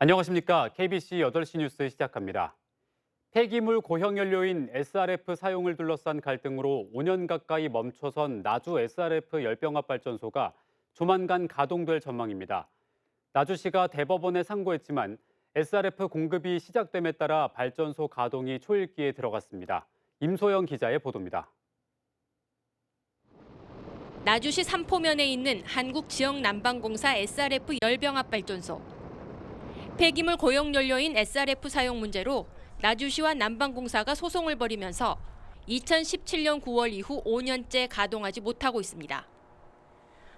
안녕하십니까. KBC 8시 뉴스 시작합니다. 폐기물 고형연료인 SRF 사용을 둘러싼 갈등으로 5년 가까이 멈춰선 나주 SRF 열병합 발전소가 조만간 가동될 전망입니다. 나주시가 대법원에 상고했지만 SRF 공급이 시작됨에 따라 발전소 가동이 초읽기에 들어갔습니다. 임소영 기자의 보도입니다. 나주시 삼포면에 있는 한국지역난방공사 SRF 열병합 발전소. 폐기물 고용연료인 SRF 사용 문제로 나주시와 난방공사가 소송을 벌이면서 2017년 9월 이후 5년째 가동하지 못하고 있습니다.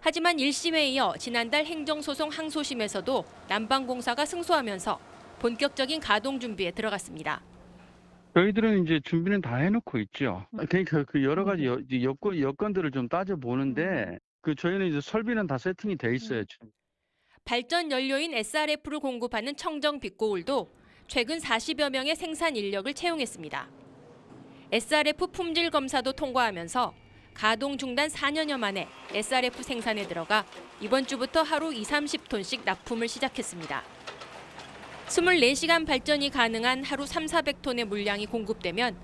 하지만 1심에 이어 지난달 행정소송 항소심에서도 난방공사가 승소하면서 본격적인 가동 준비에 들어갔습니다. 저희들은 이제 준비는 다 해놓고 있죠. 그러니까 그 여러 가지 여건들을 좀 따져보는데 저희는 이제 설비는 다 세팅이 돼 있어요. 발전 연료인 SRF를 공급하는 청정 빗고울도 최근 40여 명의 생산 인력을 채용했습니다. SRF 품질 검사도 통과하면서 가동 중단 4년여 만에 SRF 생산에 들어가 이번 주부터 하루 20-30톤씩 납품을 시작했습니다. 24시간 발전이 가능한 하루 300-400톤의 물량이 공급되면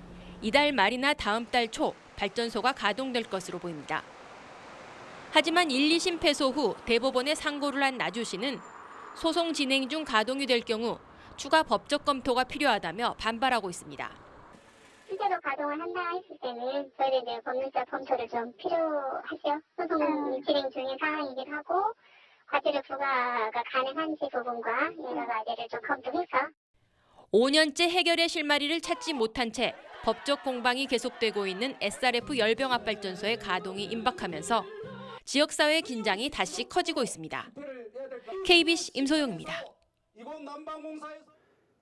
이달 말이나 다음 달 초 발전소가 가동될 것으로 보입니다. 하지만 1, 2심 패소 후 대법원에 상고를 한 나주시는 소송 진행 중 가동이 될 경우 추가 법적 검토가 필요하다며 반발하고 있습니다. 실제로 가동을 한다 했을 때는 저희들 이제 법률적 검토를 좀 필요하죠. 소송 진행 중인 상황이기도 하고 과태료 부과가 가능한지 부분과 여러 가지를 좀 검토해서 5년째 해결의 실마리를 찾지 못한 채 법적 공방이 계속되고 있는 SRF 열병합 발전소의 가동이 임박하면서 지역사회의 긴장이 다시 커지고 있습니다. KBC 임소영입니다.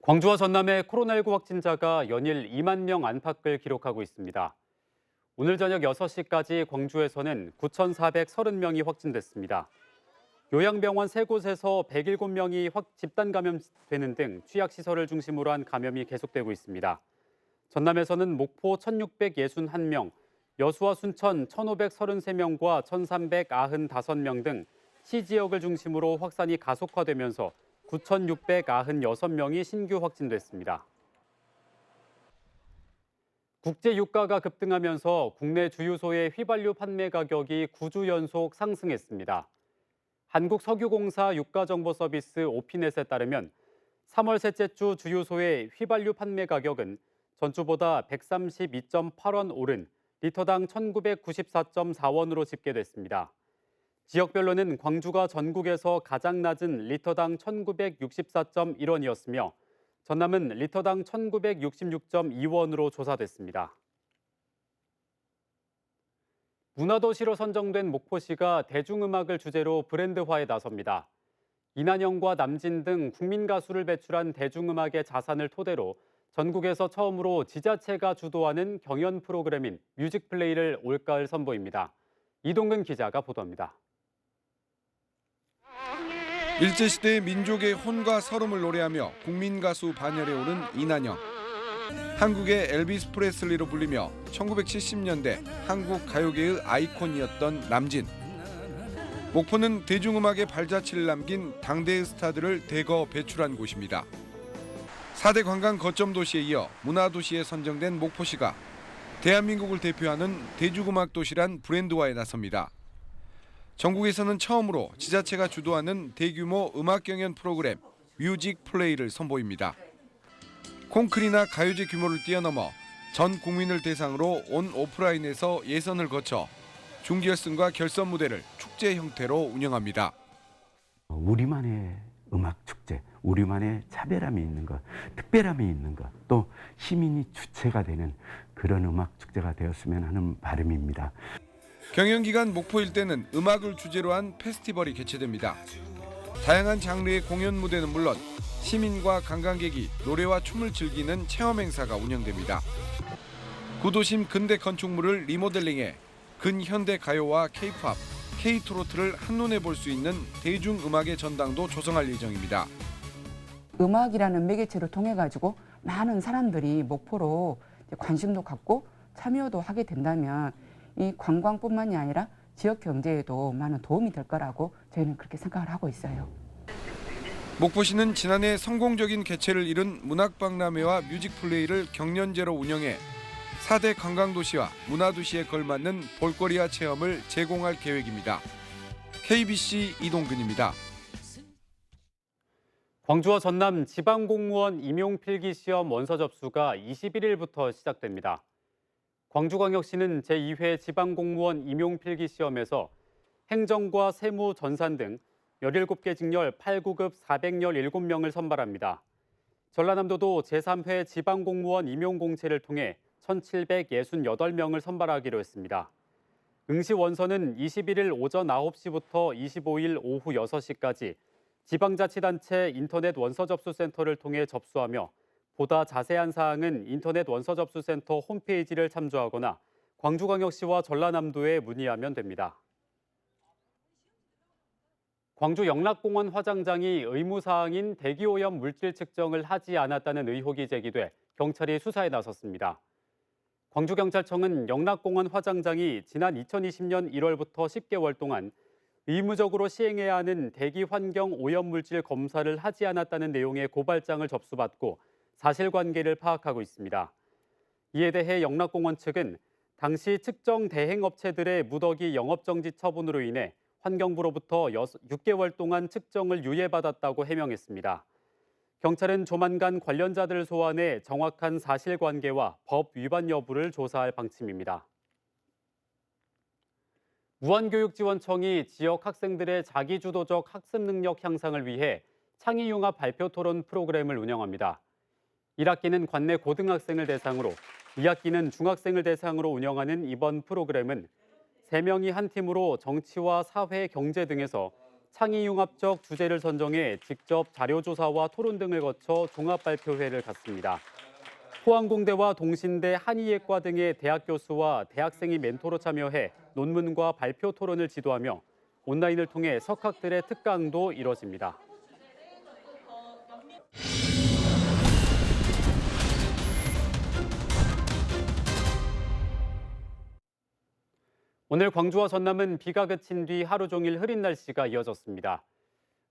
광주와 전남의 코로나19 확진자가 연일 2만 명 안팎을 기록하고 있습니다. 오늘 저녁 6시까지 광주에서는 9,430명이 확진됐습니다. 요양병원 3곳에서 107명이 집단 감염되는 등 취약시설을 중심으로 한 감염이 계속되고 있습니다. 전남에서는 목포 1,661명, 여수와 순천 1,533명과 1,395명 등 시지역을 중심으로 확산이 가속화되면서 9,696명이 신규 확진됐습니다. 국제 유가가 급등하면서 국내 주유소의 휘발유 판매 가격이 9주 연속 상승했습니다. 한국석유공사 유가정보서비스 오피넷에 따르면 3월 셋째 주 주유소의 휘발유 판매 가격은 전주보다 132.8원 오른 리터당 1,994.4원으로 집계됐습니다. 지역별로는 광주가 전국에서 가장 낮은 리터당 1,964.1원이었으며 전남은 리터당 1,966.2원으로 조사됐습니다. 문화도시로 선정된 목포시가 대중음악을 주제로 브랜드화에 나섭니다. 이난영과 남진 등 국민 가수를 배출한 대중음악의 자산을 토대로 전국에서 처음으로 지자체가 주도하는 경연 프로그램인 뮤직플레이를 올가을 선보입니다. 이동근 기자가 보도합니다. 일제시대의 민족의 혼과 서름을 노래하며 국민 가수 반열에 오른 이난영. 한국의 엘비스 프레슬리로 불리며 1970년대 한국 가요계의 아이콘이었던 남진. 목포는 대중음악의 발자취를 남긴 당대의 스타들을 대거 배출한 곳입니다. 4대 관광 거점 도시에 이어 문화도시에 선정된 목포시가 대한민국을 대표하는 대중음악 도시란 브랜드화에 나섭니다. 전국에서는 처음으로 지자체가 주도하는 대규모 음악 경연 프로그램 뮤직 플레이를 선보입니다. 콩쿨이나 가요제 규모를 뛰어넘어 전 국민을 대상으로 온 오프라인에서 예선을 거쳐 준결승과 결선 무대를 축제 형태로 운영합니다. 우리만의 음악 축제, 우리만의 차별함이 있는 것, 특별함이 있는 것, 또 시민이 주체가 되는 그런 음악 축제가 되었으면 하는 바람입니다. 경연 기간 목포 일대는 음악을 주제로 한 페스티벌이 개최됩니다. 다양한 장르의 공연 무대는 물론 시민과 관광객이 노래와 춤을 즐기는 체험 행사가 운영됩니다. 구도심 근대 건축물을 리모델링해 근현대 가요와 K-팝, K-트로트를 한눈에 볼 수 있는 대중음악의 전당도 조성할 예정입니다. 음악이라는 매개체를 통해 가지고 많은 사람들이 목포로 관심도 갖고 참여도 하게 된다면 이 관광뿐만이 아니라 지역 경제에도 많은 도움이 될 거라고 저희는 그렇게 생각을 하고 있어요. 목포시는 지난해 성공적인 개최를 이룬 문학박람회와 뮤직플레이를 경연제로 운영해 4대 관광도시와 문화도시에 걸맞는 볼거리와 체험을 제공할 계획입니다. KBC 이동근입니다. 광주와 전남 지방공무원 임용필기시험 원서 접수가 21일부터 시작됩니다. 광주광역시는 제2회 지방공무원 임용필기시험에서 행정과 세무, 전산 등 17개 직렬 8구급 417명을 선발합니다. 전라남도도 제3회 지방공무원 임용공채를 통해 1,768명을 선발하기로 했습니다. 응시 원서는 21일 오전 9시부터 25일 오후 6시까지 지방자치단체 인터넷 원서접수센터를 통해 접수하며 보다 자세한 사항은 인터넷 원서접수센터 홈페이지를 참조하거나 광주광역시와 전라남도에 문의하면 됩니다. 광주 영락공원 화장장이 의무사항인 대기오염 물질 측정을 하지 않았다는 의혹이 제기돼 경찰이 수사에 나섰습니다. 광주경찰청은 영락공원 화장장이 지난 2020년 1월부터 10개월 동안 의무적으로 시행해야 하는 대기 환경 오염 물질 검사를 하지 않았다는 내용의 고발장을 접수받고 사실관계를 파악하고 있습니다. 이에 대해 영락공원 측은 당시 측정 대행업체들의 무더기 영업정지 처분으로 인해 환경부로부터 6개월 동안 측정을 유예받았다고 해명했습니다. 경찰은 조만간 관련자들을 소환해 정확한 사실관계와 법 위반 여부를 조사할 방침입니다. 무한교육지원청이 지역 학생들의 자기주도적 학습 능력 향상을 위해 창의융합 발표 토론 프로그램을 운영합니다. 1학기는 관내 고등학생을 대상으로, 2학기는 중학생을 대상으로 운영하는 이번 프로그램은 3명이 한 팀으로 정치와 사회, 경제 등에서 창의융합적 주제를 선정해 직접 자료조사와 토론 등을 거쳐 종합발표회를 갖습니다. 포항공대와 동신대, 한의예과 등의 대학 교수와 대학생이 멘토로 참여해 논문과 발표 토론을 지도하며 온라인을 통해 석학들의 특강도 이뤄집니다. 오늘 광주와 전남은 비가 그친 뒤 하루 종일 흐린 날씨가 이어졌습니다.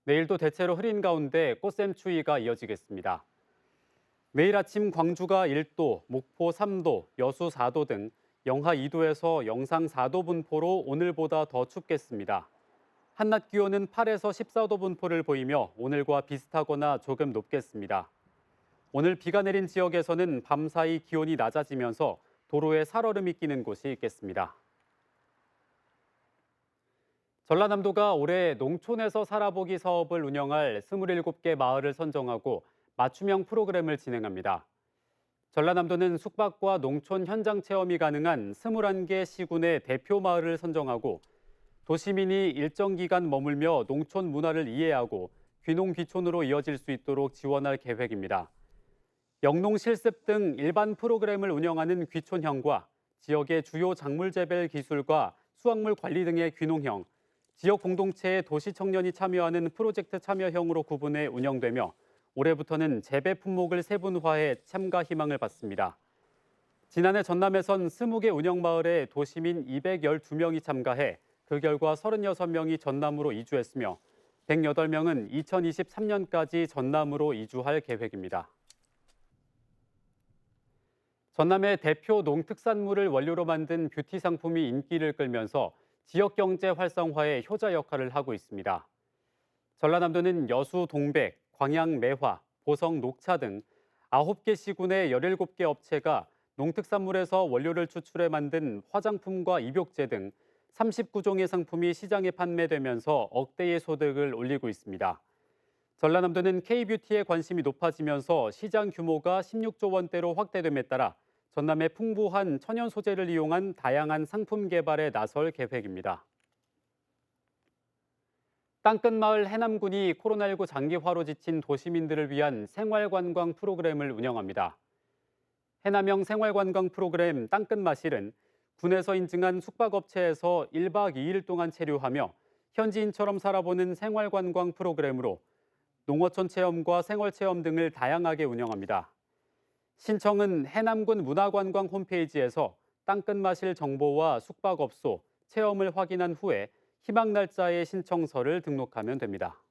내일도 대체로 흐린 가운데 꽃샘추위가 이어지겠습니다. 내일 아침 광주가 1도, 목포 3도, 여수 4도 등 영하 2도에서 영상 4도 분포로 오늘보다 더 춥겠습니다. 한낮 기온은 8에서 14도 분포를 보이며 오늘과 비슷하거나 조금 높겠습니다. 오늘 비가 내린 지역에서는 밤사이 기온이 낮아지면서 도로에 살얼음이 끼는 곳이 있겠습니다. 전라남도가 올해 농촌에서 살아보기 사업을 운영할 27개 마을을 선정하고 맞춤형 프로그램을 진행합니다. 전라남도는 숙박과 농촌 현장 체험이 가능한 21개 시군의 대표 마을을 선정하고 도시민이 일정 기간 머물며 농촌 문화를 이해하고 귀농귀촌으로 이어질 수 있도록 지원할 계획입니다. 영농 실습 등 일반 프로그램을 운영하는 귀촌형과 지역의 주요 작물 재배 기술과 수확물 관리 등의 귀농형, 지역 공동체의 도시 청년이 참여하는 프로젝트 참여형으로 구분해 운영되며 올해부터는 재배 품목을 세분화해 참가 희망을 받습니다. 지난해 전남에선 20개 운영마을에 도시민 212명이 참가해 그 결과 36명이 전남으로 이주했으며 108명은 2023년까지 전남으로 이주할 계획입니다. 전남의 대표 농특산물을 원료로 만든 뷰티 상품이 인기를 끌면서 지역 경제 활성화에 효자 역할을 하고 있습니다. 전라남도는 여수 동백, 광양 매화, 보성 녹차 등 9개 시군의 17개 업체가 농특산물에서 원료를 추출해 만든 화장품과 입욕제 등 39종의 상품이 시장에 판매되면서 억대의 소득을 올리고 있습니다. 전라남도는 K-뷰티에 관심이 높아지면서 시장 규모가 16조 원대로 확대됨에 따라 전남의 풍부한 천연 소재를 이용한 다양한 상품 개발에 나설 계획입니다. 땅끝마을 해남군이 코로나19 장기화로 지친 도시민들을 위한 생활관광 프로그램을 운영합니다. 해남형 생활관광 프로그램 땅끝마실은 군에서 인증한 숙박업체에서 1박 2일 동안 체류하며 현지인처럼 살아보는 생활관광 프로그램으로 농어촌 체험과 생활체험 등을 다양하게 운영합니다. 신청은 해남군 문화관광 홈페이지에서 땅끝마실 정보와 숙박업소, 체험을 확인한 후에 희망 날짜의 신청서를 등록하면 됩니다.